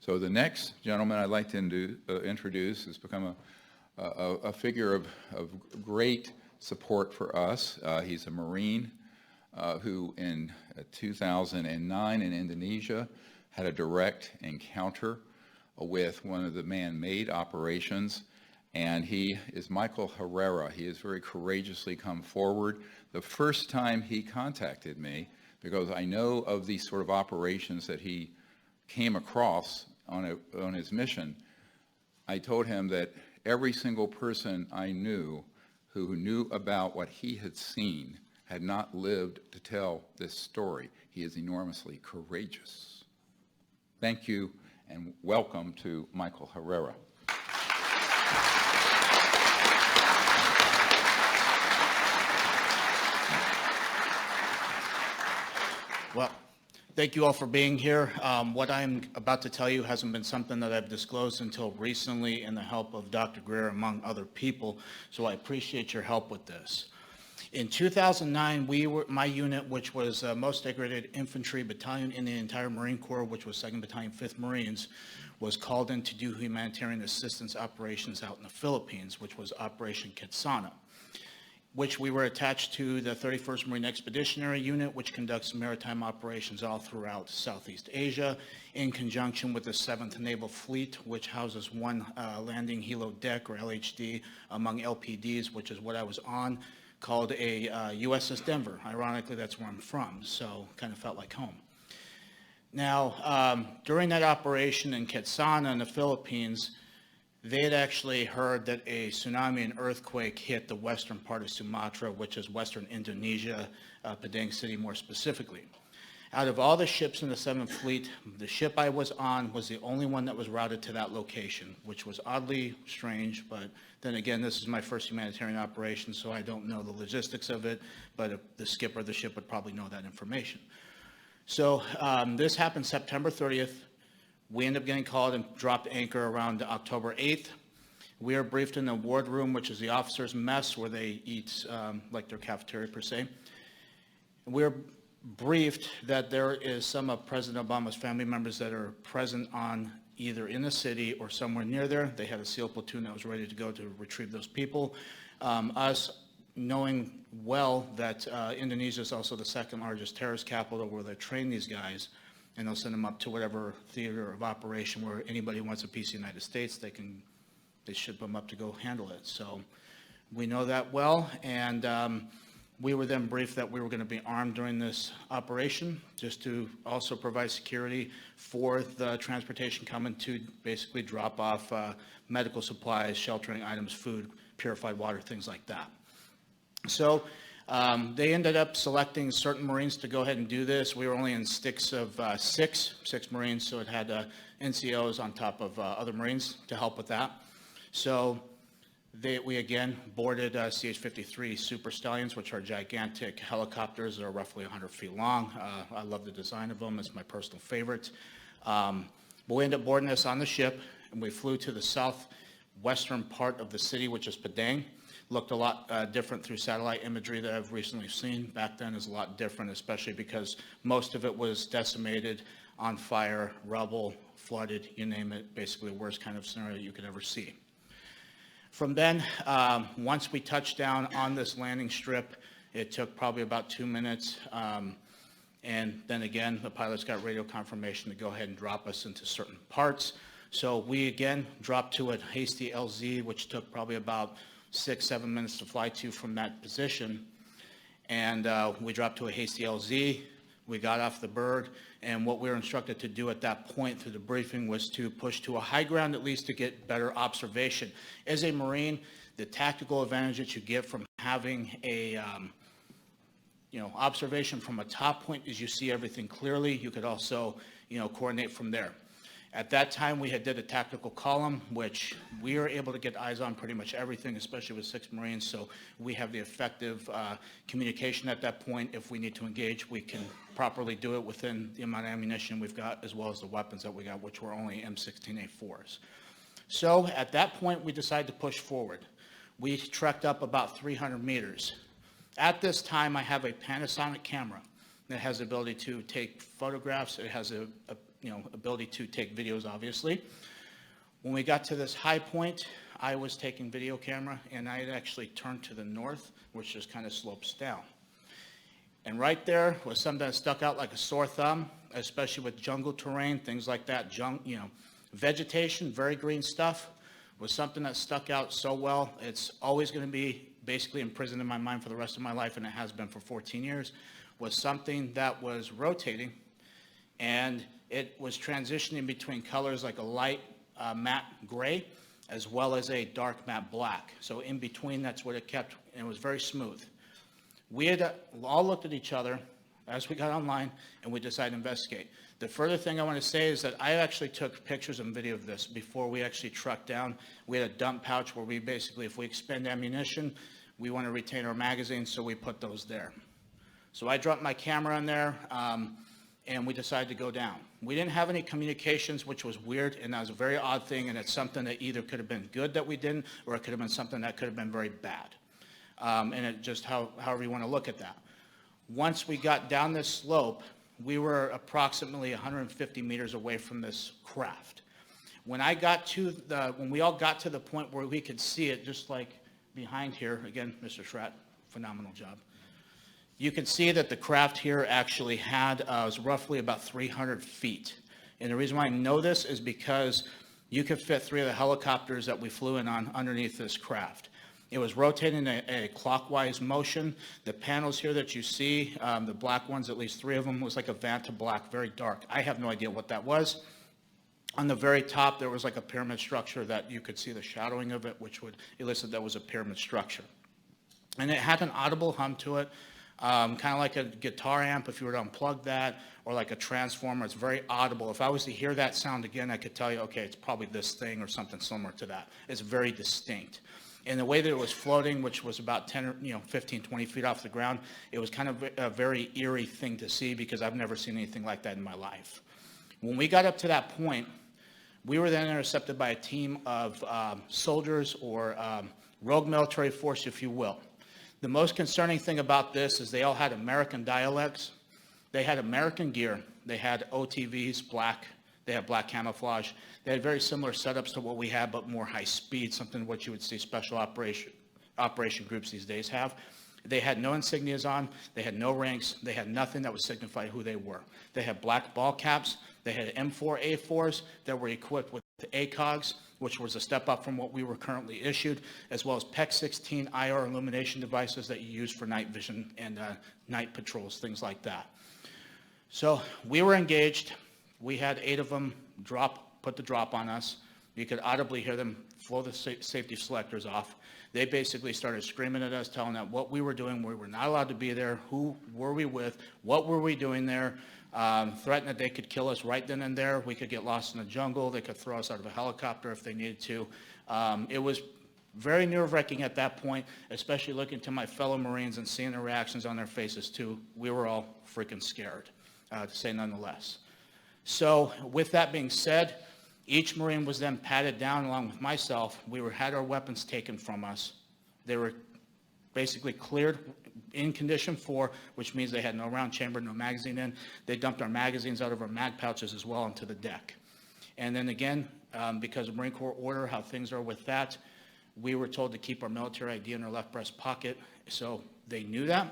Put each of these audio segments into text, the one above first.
So the next gentleman I'd like to introduce has become a figure of great support for us. He's a Marine who in 2009 in Indonesia had a direct encounter with one of the man-made operations, and he is Michael Herrera. He has very courageously come forward. The first time he contacted me, because I know of these sort of operations that he came across on his mission, I told him that every single person I knew who knew about what he had seen had not lived to tell this story. He is enormously courageous. Thank you, and welcome to Michael Herrera. Well, thank you all for being here. What I'm about to tell you hasn't been something that I've disclosed until recently in the help of Dr. Greer, among other people, so I appreciate your help with this. In 2009, my unit, which was most decorated infantry battalion in the entire Marine Corps, which was 2nd Battalion, 5th Marines, was called in to do humanitarian assistance operations out in the Philippines, which was Operation Quetzana, which we were attached to the 31st Marine Expeditionary Unit, which conducts maritime operations all throughout Southeast Asia, in conjunction with the 7th Naval Fleet, which houses one landing helo deck, or LHD, among LPDs, which is what I was on, called a USS Denver. Ironically, that's where I'm from, so kind of felt like home. Now, during that operation in Quetzana in the Philippines, they had actually heard that a tsunami and earthquake hit the western part of Sumatra, which is western Indonesia, Padang City more specifically. Out of all the ships in the 7th Fleet, the ship I was on was the only one that was routed to that location, which was oddly strange, but then again, this is my first humanitarian operation, so I don't know the logistics of it, but the skipper of the ship would probably know that information. So this happened September 30th. We ended up getting called and dropped anchor around October 8th. We are briefed in the ward room, which is the officers' mess, where they eat like their cafeteria per se. We're briefed that there is some of President Obama's family members that are present on either in the city or somewhere near there. They had a SEAL platoon that was ready to go to retrieve those people. Us knowing well that Indonesia is also the 2nd largest terrorist capital where they train these guys, and they'll send them up to whatever theater of operation where anybody who wants a piece of the United States, they ship them up to go handle it. So we know that well, and we were then briefed that we were going to be armed during this operation, just to also provide security for the transportation coming to basically drop off medical supplies, sheltering items, food, purified water, things like that. So they ended up selecting certain Marines to go ahead and do this. We were only in sticks of six Marines, so it had NCOs on top of other Marines to help with that. So we again boarded CH-53 Super Stallions, which are gigantic helicopters that are roughly 100 feet long. I love the design of them. It's my personal favorite. But we ended up boarding this on the ship, and we flew to the southwestern part of the city, which is Padang. Looked a lot different through satellite imagery that I've recently seen. Back then is a lot different, especially because most of it was decimated, on fire, rubble, flooded, you name it, basically the worst kind of scenario you could ever see. From then, once we touched down on this landing strip, it took probably about 2 minutes. And then again, the pilots got radio confirmation to go ahead and drop us into certain parts. So we again dropped to a hasty LZ, which took probably about 6-7 minutes to fly to from that position. And we dropped to a hasty LZ. We got off the bird, and what we were instructed to do at that point through the briefing was to push to a high ground at least to get better observation. As a Marine, the tactical advantage that you get from having a observation from a top point is you see everything clearly. You could also coordinate from there. At that time, we had did a tactical column, which we are able to get eyes on pretty much everything, especially with 6 Marines, so we have the effective communication at that point. If we need to engage, we can properly do it within the amount of ammunition we've got, as well as the weapons that we got, which were only M16A4s. So at that point, we decided to push forward. We trekked up about 300 meters. At this time, I have a Panasonic camera that has the ability to take photographs. It has ability to take videos, obviously. When we got to this high point, I was taking video camera, and I had actually turned to the north, which just kind of slopes down. And right there was something that stuck out like a sore thumb, especially with jungle terrain, things like that, vegetation, very green stuff, was something that stuck out so well. It's always going to be basically imprisoned in my mind for the rest of my life, and it has been for 14 years, was something that was rotating, and it was transitioning between colors like a light matte gray, as well as a dark matte black. So in between, that's what it kept, and it was very smooth. We had all looked at each other as we got online, and we decided to investigate. The further thing I want to say is that I actually took pictures and video of this before we actually trucked down. We had a dump pouch where we basically, if we expend ammunition, we want to retain our magazines, so we put those there. So I dropped my camera in there, and we decided to go down. We didn't have any communications, which was weird, and that was a very odd thing, and it's something that either could have been good that we didn't, or it could have been something that could have been very bad. And it just however you want to look at that. Once we got down this slope, we were approximately 150 meters away from this craft. When we all got to the point where we could see it, just like behind here, again, Mr. Schratt, phenomenal job. You can see that the craft here actually was roughly about 300 feet. And the reason why I know this is because you could fit 3 of the helicopters that we flew in on underneath this craft. It was rotating a clockwise motion. The panels here that you see, the black ones, at least 3 of them, was like a Vanta black, very dark. I have no idea what that was. On the very top, there was like a pyramid structure that you could see the shadowing of it, which would elicit that was a pyramid structure. And it had an audible hum to it, kind of like a guitar amp if you were to unplug that, or like a transformer. It's very audible. If I was to hear that sound again, I could tell you, okay, it's probably this thing or something similar to that. It's very distinct. And the way that it was floating, which was about 15, 20 feet off the ground, it was kind of a very eerie thing to see because I've never seen anything like that in my life. When we got up to that point, we were then intercepted by a team of soldiers or rogue military force, if you will. The most concerning thing about this is they all had American dialects. They had American gear. They had OTVs, black. They had black camouflage. They had very similar setups to what we have, but more high speed, something what you would see special operation groups these days have. They had no insignias on. They had no ranks. They had nothing that would signify who they were. They had black ball caps. They had M4A4s that were equipped with ACOGs, which was a step up from what we were currently issued, as well as PEC-16 IR illumination devices that you use for night vision and night patrols, things like that. So we were engaged. We had 8 of them put the drop on us. You could audibly hear them blow the safety selectors off. They basically started screaming at us, telling us what we were doing. We were not allowed to be there. Who were we with? What were we doing there? Threatened that they could kill us right then and there. We could get lost in the jungle. They could throw us out of a helicopter if they needed to. It was very nerve-wracking at that point, especially looking to my fellow Marines and seeing the reactions on their faces too. We were all freaking scared, to say none the less. So with that being said, each Marine was then patted down along with myself. We had our weapons taken from us. They were basically cleared in condition 4, which means they had no round chamber, no magazine in. They dumped our magazines out of our mag pouches as well onto the deck. And then again, because of Marine Corps order, how things are with that, we were told to keep our military ID in our left breast pocket. So they knew that.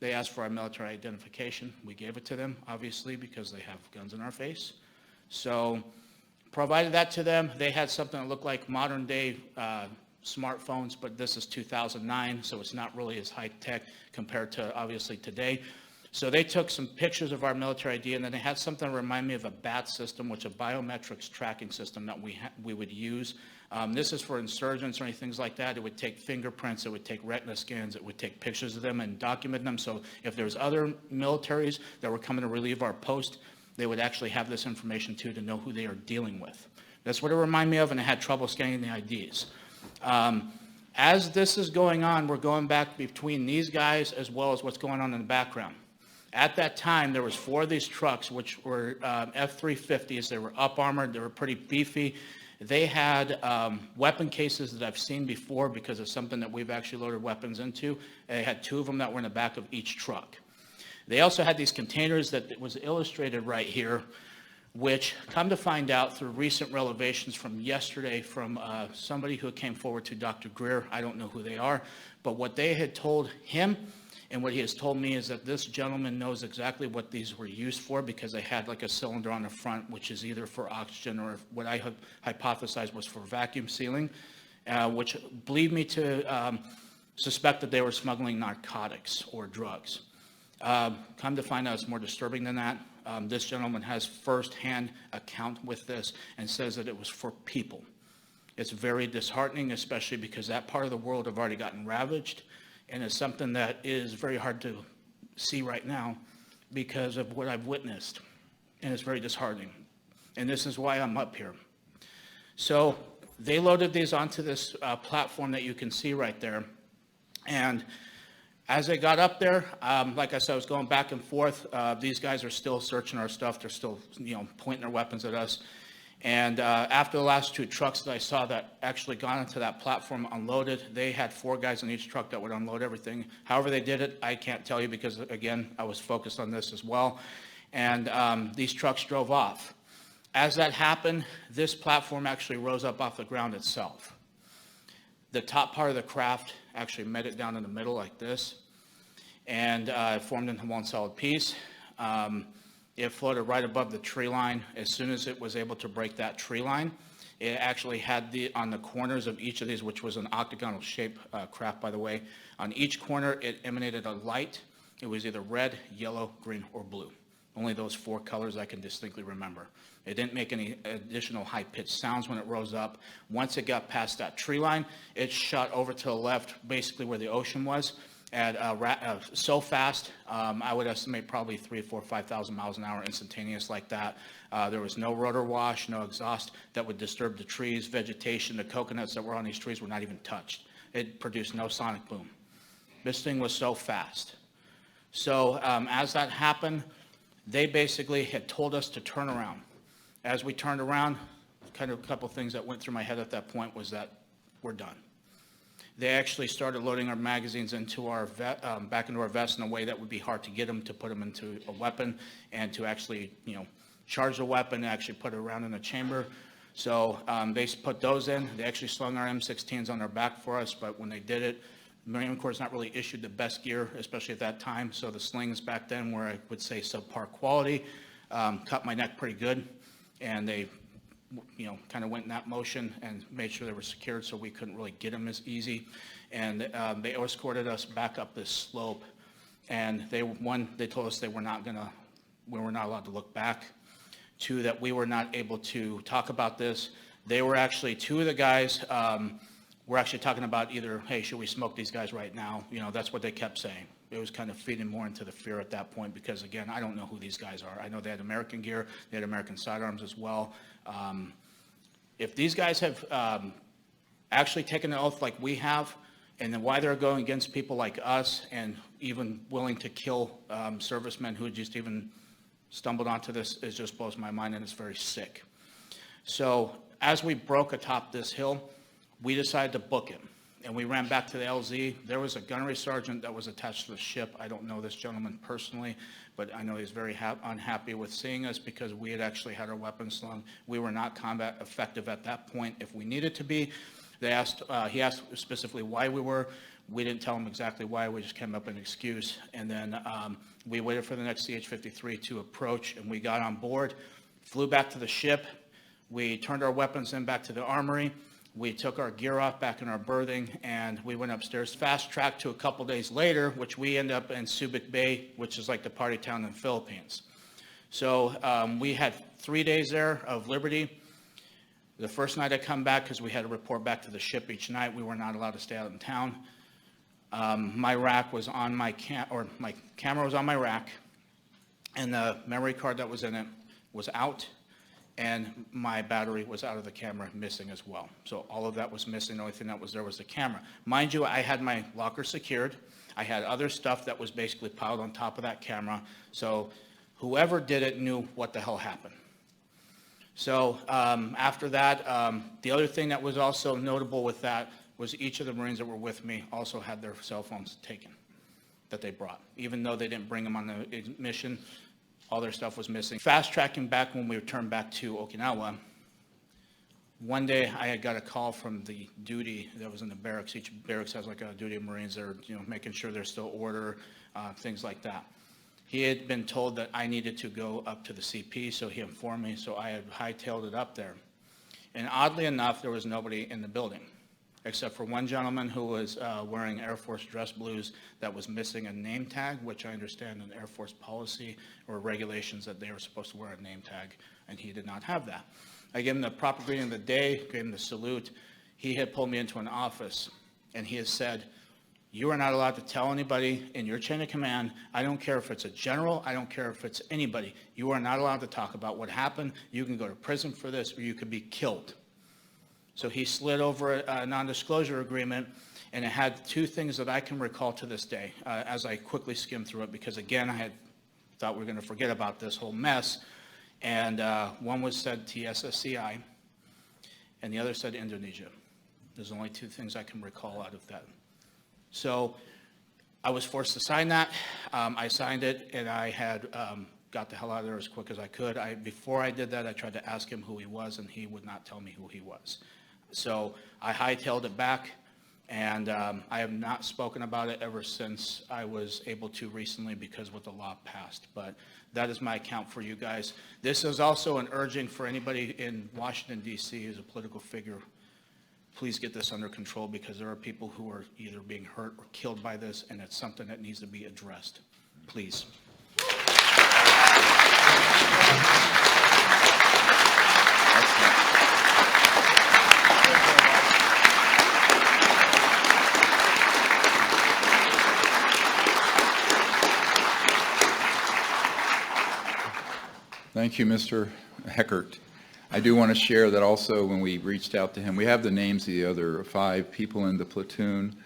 They asked for our military identification. We gave it to them, obviously, because they have guns in our face. So provided that to them. They had something that looked like modern day smartphones, but this is 2009, so it's not really as high tech compared to obviously today. So they took some pictures of our military ID, and then they had something that reminded me of a BAT system, which is a biometrics tracking system that we would use. This is for insurgents or anything like that. It would take fingerprints, it would take retina scans, it would take pictures of them and document them. So if there's other militaries that were coming to relieve our post, they would actually have this information too to know who they are dealing with. That's what it reminded me of, and I had trouble scanning the IDs. As this is going on, we're going back between these guys as well as what's going on in the background. At that time, there was 4 of these trucks, which were F-350s. They were up armored. They were pretty beefy. They had weapon cases that I've seen before because of something that we've actually loaded weapons into. They had 2 of them that were in the back of each truck. They also had these containers that was illustrated right here, which come to find out through recent revelations from yesterday from somebody who came forward to Dr. Greer. I don't know who they are, but what they had told him and what he has told me is that this gentleman knows exactly what these were used for, because they had like a cylinder on the front, which is either for oxygen or what I have hypothesized was for vacuum sealing, which lead me to suspect that they were smuggling narcotics or drugs. Come to find out it's more disturbing than that. This gentleman has first-hand account with this and says that it was for people. It's very disheartening, especially because that part of the world have already gotten ravaged, and it's something that is very hard to see right now because of what I've witnessed, and it's very disheartening. And this is why I'm up here. So they loaded these onto this platform that you can see right there, and as they got up there, like I said, I was going back and forth. These guys are still searching our stuff. They're still, pointing their weapons at us. And after the last 2 trucks that I saw that actually got onto that platform unloaded, they had 4 guys in each truck that would unload everything. However they did it, I can't tell you because, again, I was focused on this as well. And these trucks drove off. As that happened, this platform actually rose up off the ground itself. The top part of the craft actually met it down in the middle like this, and it formed into one solid piece. It floated right above the tree line. As soon as it was able to break that tree line, it actually had on the corners of each of these, which was an octagonal shape craft, by the way, on each corner it emanated a light. It was either red, yellow, green, or blue. Only those 4 colors I can distinctly remember. It didn't make any additional high-pitched sounds when it rose up. Once it got past that tree line, it shot over to the left, basically where the ocean was, at so fast, I would estimate probably 3,000, 4,000, 5,000 miles an hour instantaneous like that. There was no rotor wash, no exhaust that would disturb the trees, vegetation. The coconuts that were on these trees were not even touched. It produced no sonic boom. This thing was so fast. So as that happened, they basically had told us to turn around. As we turned around, kind of a couple things that went through my head at that point was that we're done. They actually started loading our magazines into our back into our vest in a way that would be hard to get them to put them into a weapon and to actually, charge the weapon and actually put it around in the chamber. So they put those in. They actually slung our M16s on their back for us, but when they did it, the Marine Corps not really issued the best gear, especially at that time. So the slings back then were, I would say, subpar quality, cut my neck pretty good, and they kind of went in that motion and made sure they were secured so we couldn't really get them as easy. And they escorted us back up this slope. And they told us we were not allowed to look back. 2, that we were not able to talk about this. They were actually, 2 of the guys were actually talking about either, hey, should we smoke these guys right now? That's what they kept saying. It was kind of feeding more into the fear at that point because, again, I don't know who these guys are. I know they had American gear. They had American sidearms as well. If these guys have actually taken an oath like we have, and then why they're going against people like us and even willing to kill servicemen who just even stumbled onto this, it just blows my mind, and it's very sick. So as we broke atop this hill, we decided to book it. And we ran back to the LZ. There was a gunnery sergeant that was attached to the ship. I don't know this gentleman personally, but I know he's very unhappy with seeing us because we had actually had our weapons slung. We were not combat effective at that point if we needed to be. He asked specifically why we were. We didn't tell him exactly why. We just came up with an excuse. And then we waited for the next CH-53 to approach, and we got on board, flew back to the ship. We turned our weapons in back to the armory. We took our gear off back in our berthing, and we went upstairs, fast-tracked to a couple days later, which we end up in Subic Bay, which is like the party town in the Philippines. So we had 3 days there of liberty. The first night I come back, because we had to report back to the ship each night, we were not allowed to stay out in town. My rack was on my camera was on my rack, and the memory card that was in it was out. And my battery was out of the camera, missing as well. So all of that was missing. The only thing that was there was the camera. Mind you, I had my locker secured. I had other stuff that was basically piled on top of that camera. So whoever did it knew what the hell happened. So after that, the other thing that was also notable with that was each of the Marines that were with me also had their cell phones taken that they brought. Even though they didn't bring them on the mission, all their stuff was missing. Fast tracking back when we returned back to Okinawa, one day I had got a call from the duty that was in the barracks. Each barracks has like a duty of Marines that are, making sure there's still order, things like that. He had been told that I needed to go up to the CP, so he informed me, so I had hightailed it up there. And oddly enough, there was nobody in the building, except for one gentleman who was wearing Air Force dress blues that was missing a name tag, which I understand in Air Force policy or regulations that they were supposed to wear a name tag, and he did not have that. I gave him the proper greeting of the day, gave him the salute. He had pulled me into an office, and he has said, "You are not allowed to tell anybody in your chain of command. I don't care if it's a general. I don't care if it's anybody. You are not allowed to talk about what happened. You can go to prison for this, or you could be killed." So he slid over a non-disclosure agreement, and it had two things that I can recall to this day as I quickly skimmed through it, because again, I had thought we were going to forget about this whole mess. And one was said TSSCI, and the other said Indonesia. There's only two things I can recall out of that. So I was forced to sign that. I signed it, and I had got the hell out of there as quick as I could. Before I did that, I tried to ask him who he was, and he would not tell me who he was. So I hightailed it back, and I have not spoken about it ever since I was able to recently because what the law passed. But that is my account for you guys. This is also an urging for anybody in Washington, D.C. who's a political figure. Please get this under control, because there are people who are either being hurt or killed by this, and it's something that needs to be addressed. Please. Thank you, Mr. Heckert. I do want to share that also when we reached out to him, we have the names of the other 5 people in the platoon.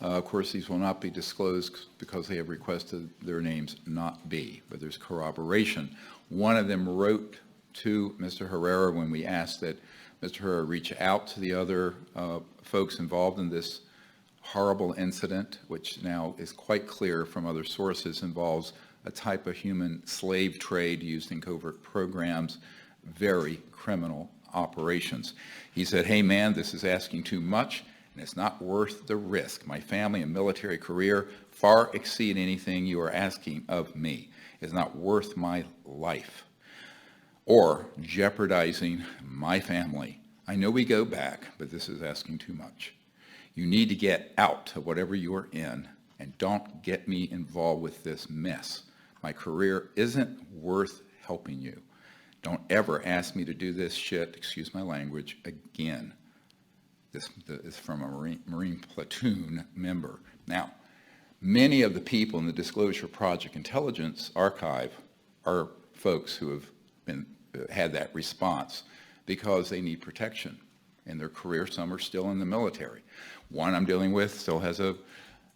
Of course, these will not be disclosed because they have requested their names not be, but there's corroboration. One of them wrote to Mr. Herrera when we asked that Mr. Herrera reach out to the other folks involved in this horrible incident, which now is quite clear from other sources involves a type of human slave trade used in covert programs, very criminal operations. He said, "Hey man, this is asking too much, and it's not worth the risk. My family and military career far exceed anything you are asking of me. It's not worth my life or jeopardizing my family. I know we go back, but this is asking too much. You need to get out of whatever you are in, and don't get me involved with this mess. My career isn't worth helping you. Don't ever ask me to do this shit," excuse my language, "again." This is from a Marine platoon member. Now, many of the people in the Disclosure Project Intelligence Archive are folks who have had that response because they need protection in their career. Some are still in the military. One I'm dealing with still has a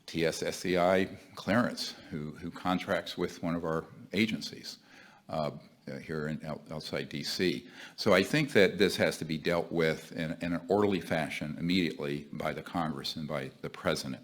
TSSCI clearance who contracts with one of our agencies here outside D.C. So I think that this has to be dealt with in an orderly fashion immediately by the Congress and by the President.